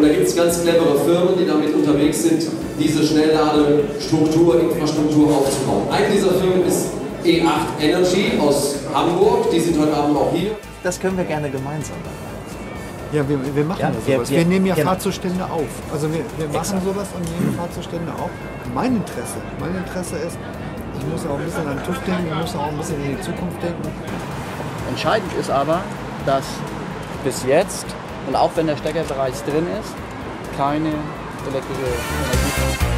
da gibt es ganz clevere Firmen, die damit unterwegs sind, diese Schnellladestruktur, Infrastruktur aufzubauen. Eine dieser Firmen ist E8 Energy aus Hamburg, die sind heute Abend auch hier. Das können wir gerne gemeinsam. Ja, wir machen ja sowas. Wir nehmen ja Fahrzustände auf. Also wir machen sowas und nehmen Fahrzustände auf. Mein Interesse ist, ich muss auch ein bisschen an den TÜV denken, ich muss auch ein bisschen in die Zukunft denken. Entscheidend ist aber, dass bis jetzt, und auch wenn der Stecker bereits drin ist, keine elektrische Energie